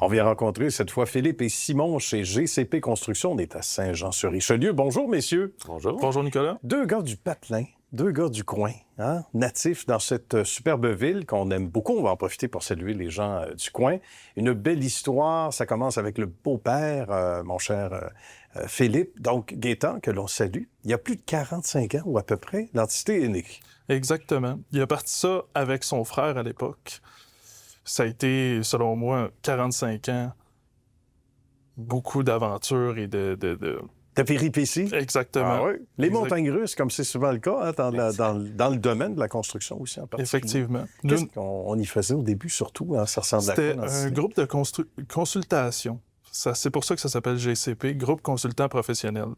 On vient rencontrer cette fois Philippe et Simon chez GCP Construction. On est à Saint-Jean-sur-Richelieu. Bonjour, messieurs. Bonjour. Bonjour, Nicolas. Deux gars du patelin, deux gars du coin, hein? Natifs dans cette superbe ville qu'on aime beaucoup. On va en profiter pour saluer les gens du coin. Une belle histoire. Ça commence avec le beau-père, mon cher Philippe, donc Gaétan, que l'on salue. Il y a plus de 45 ans, ou à peu près, l'entité est née. Exactement. Il a parti ça avec son frère à l'époque. Ça a été, selon moi, 45 ans, beaucoup d'aventures et de... Ta péripétie? Exactement. Ah oui. Les montagnes russes, comme c'est souvent le cas, hein, dans le domaine de la construction aussi, en particulier. Effectivement. Qu'est-ce qu'on y faisait au début, surtout? Hein? Ça ressemble à quoi? C'était un groupe de consultation. C'est pour ça que ça s'appelle GCP, Groupe Consultant Professionnel.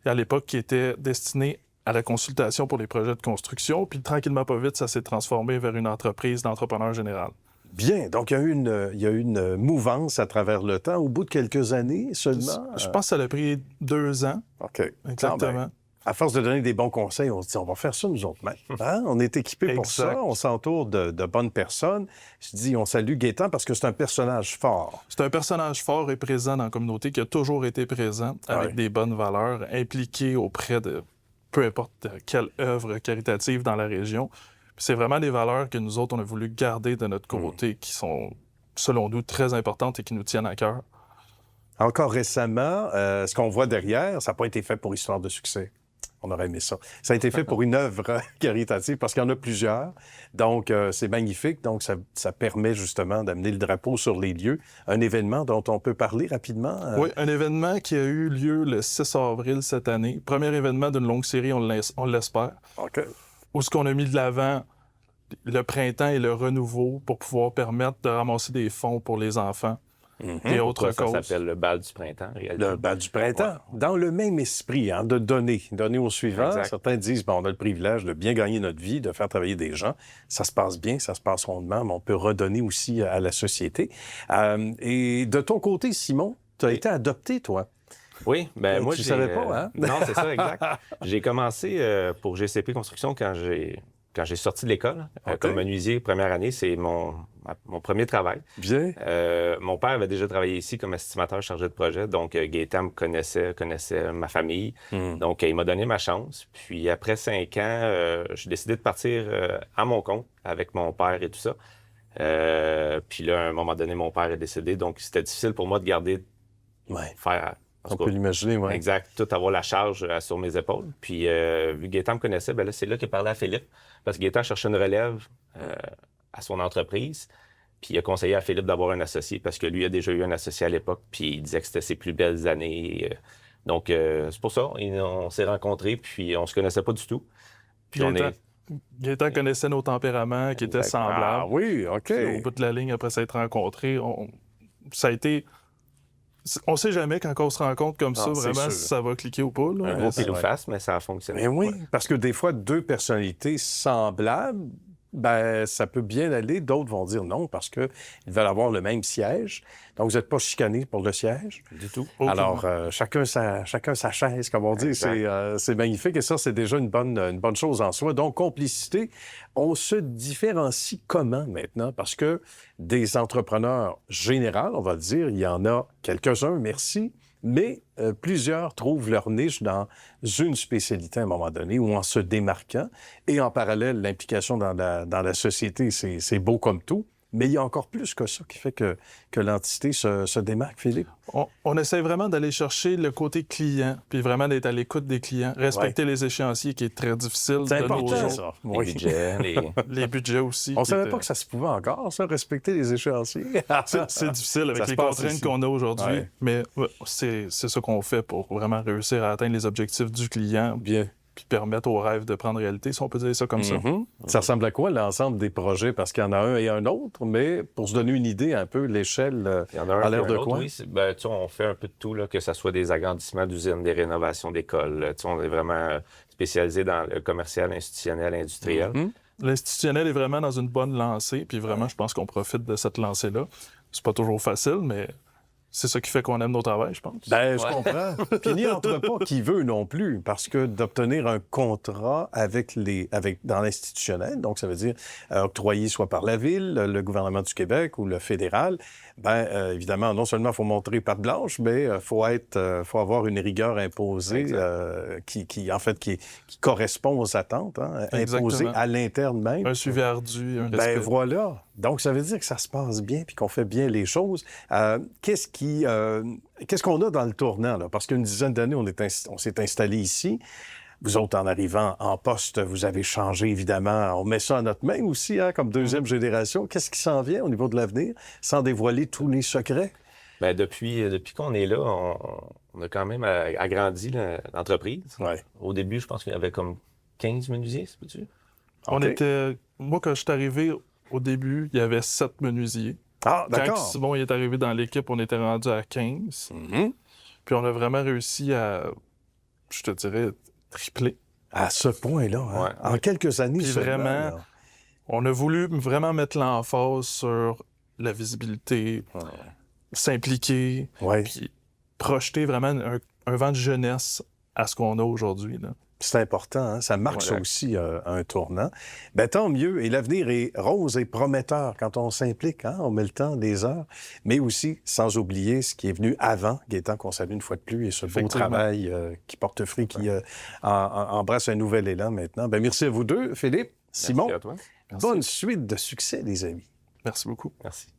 Et à l'époque, qui était destiné à la consultation pour les projets de construction. Puis tranquillement, pas vite, ça s'est transformé vers une entreprise d'entrepreneur général. Bien. Donc, il y a eu une mouvance à travers le temps. Au bout de quelques années seulement? Je pense que ça a pris 2 ans. OK. Exactement. Ben, à force de donner des bons conseils, on se dit, on va faire ça nous autres mêmes. Hein? On est équipés pour ça. On s'entoure de bonnes personnes. Je dis, on salue Gaétan parce que c'est un personnage fort. C'est un personnage fort et présent dans la communauté qui a toujours été présent avec des bonnes valeurs, impliqué auprès de peu importe quelle œuvre caritative dans la région. Puis c'est vraiment des valeurs que nous autres, on a voulu garder de notre côté, qui sont, selon nous, très importantes et qui nous tiennent à cœur. Encore récemment, ce qu'on voit derrière, ça n'a pas été fait pour histoire de succès. On aurait aimé ça. Ça a été fait pour une œuvre caritative parce qu'il y en a plusieurs. Donc, c'est magnifique. Donc, ça permet justement d'amener le drapeau sur les lieux. Un événement dont on peut parler rapidement. Oui, un événement qui a eu lieu le 6 avril cette année. Premier événement d'une longue série, on l'espère. OK. Où ce qu'on a mis de l'avant le printemps et le renouveau pour pouvoir permettre de ramasser des fonds pour les enfants. Et autres causes. Ça s'appelle le bal du printemps, réellement. Le bal du printemps. Ouais. Dans le même esprit, hein, de donner au suivant. Exact. Certains disent, on a le privilège de bien gagner notre vie, de faire travailler des gens. Ça se passe bien, ça se passe rondement, mais on peut redonner aussi à la société. Et de ton côté, Simon, tu as été adopté, toi. Oui, ben moi, tu savais pas, hein? Non, c'est ça, exact. J'ai commencé pour GCP Construction quand j'ai sorti de l'école. Comme menuisier, première année, c'est mon premier travail. Bien. Mon père avait déjà travaillé ici comme estimateur chargé de projet, donc Gaétan me connaissait ma famille. Donc, il m'a donné ma chance. Puis après 5 ans, j'ai décidé de partir à mon compte avec mon père et tout ça. Puis là, à un moment donné, mon père est décédé, donc c'était difficile pour moi de garder, faire... On peut l'imaginer, oui. Exact. Tout avoir la charge sur mes épaules. Puis, vu que Gaétan me connaissait, ben là, c'est là qu'il a parlé à Philippe. Parce que Gaétan cherchait une relève à son entreprise. Puis, il a conseillé à Philippe d'avoir un associé parce que lui a déjà eu un associé à l'époque. Puis, il disait que c'était ses plus belles années. Donc, c'est pour ça. On s'est rencontrés. Puis, on se connaissait pas du tout. Puis, Gaétan connaissait nos tempéraments qui étaient semblables. Ah oui, OK. Puis, au bout de la ligne, après s'être rencontrés, ça a été... On sait jamais quand on se rencontre comme ça, vraiment, si ça va cliquer ou pas. Là. Un gros pile ou face, mais ça a fonctionné. Mais oui, parce que des fois, deux personnalités semblables, ben ça peut bien aller. D'autres vont dire non parce qu'ils veulent avoir le même siège. Donc, vous n'êtes pas chicanés pour le siège. Du tout. Alors, chacun sa chaise, comme on dit. C'est magnifique. Et ça, c'est déjà une bonne chose en soi. Donc, complicité. On se différencie comment maintenant? Parce que des entrepreneurs généraux, on va le dire, il y en a quelques-uns, merci, mais plusieurs trouvent leur niche dans une spécialité à un moment donné ou en se démarquant. Et en parallèle, l'implication dans la société, c'est beau comme tout. Mais il y a encore plus que ça qui fait que l'entité se démarque, Philippe. On essaie vraiment d'aller chercher le côté client, puis vraiment d'être à l'écoute des clients, respecter les échanciers, qui est très difficile. C'est de important, nos ça. jours. Les budgets, les budgets aussi. On savait pas que ça se pouvait encore, ça, respecter les échanciers. C'est difficile avec les contraintes qu'on a aujourd'hui, mais c'est ça qu'on fait pour vraiment réussir à atteindre les objectifs du client. Bien. Puis permettre aux rêves de prendre réalité, si on peut dire ça comme ça. Ça ressemble à quoi, l'ensemble des projets? Parce qu'il y en a un et un autre, mais pour se donner une idée un peu, l'échelle a l'air de quoi? Oui, on fait un peu de tout, là, que ce soit des agrandissements d'usines, des rénovations d'écoles. On est vraiment spécialisé dans le commercial, institutionnel, industriel. L'institutionnel est vraiment dans une bonne lancée, puis vraiment, je pense qu'on profite de cette lancée-là. C'est pas toujours facile, mais c'est ça qui fait qu'on aime nos travails, je pense. Ben, je comprends. Puis n'y entre pas qui veut non plus, parce que d'obtenir un contrat dans l'institutionnel, donc ça veut dire octroyé soit par la Ville, le gouvernement du Québec ou le fédéral, évidemment, non seulement il faut montrer patte blanche, mais faut avoir une rigueur imposée qui correspond aux attentes, hein, imposée à l'interne même. Un suivi ardu, un respect. Voilà. Donc, ça veut dire que ça se passe bien puis qu'on fait bien les choses. Qu'est-ce qu'on a dans le tournant, là? Parce qu'une dizaine d'années, on s'est installé ici. Vous autres, en arrivant en poste, vous avez changé, évidemment. On met ça à notre main aussi, hein, comme deuxième génération. Qu'est-ce qui s'en vient au niveau de l'avenir, sans dévoiler tous les secrets? Bien, depuis qu'on est là, on a quand même agrandi l'entreprise. Ouais. Au début, je pense qu'il y avait comme 15 menuisiers, c'est peux-tu? Moi, quand je suis arrivé au début, il y avait 7 menuisiers. Ah, d'accord. Quand Simon est arrivé dans l'équipe, on était rendu à 15. Mm-hmm. Puis on a vraiment réussi à, je te dirais, tripler. À ce point-là, hein? Ouais. En quelques années, Puis seulement, vraiment, là. on a voulu vraiment mettre l'emphase sur la visibilité, s'impliquer, Ouais. puis projeter vraiment un vent de jeunesse à ce qu'on a aujourd'hui, là. C'est important, hein? Ça marque ça aussi, un tournant. Ben tant mieux. Et l'avenir est rose et prometteur quand on s'implique, hein? On met le temps, des heures. Mais aussi, sans oublier ce qui est venu avant, Gaétan, qu'on salue une fois de plus, et ce beau travail qui porte fruit, qui embrasse un nouvel élan maintenant. Ben merci à vous deux, Philippe, Simon. Merci à toi. Bonne suite de succès, les amis. Merci beaucoup. Merci.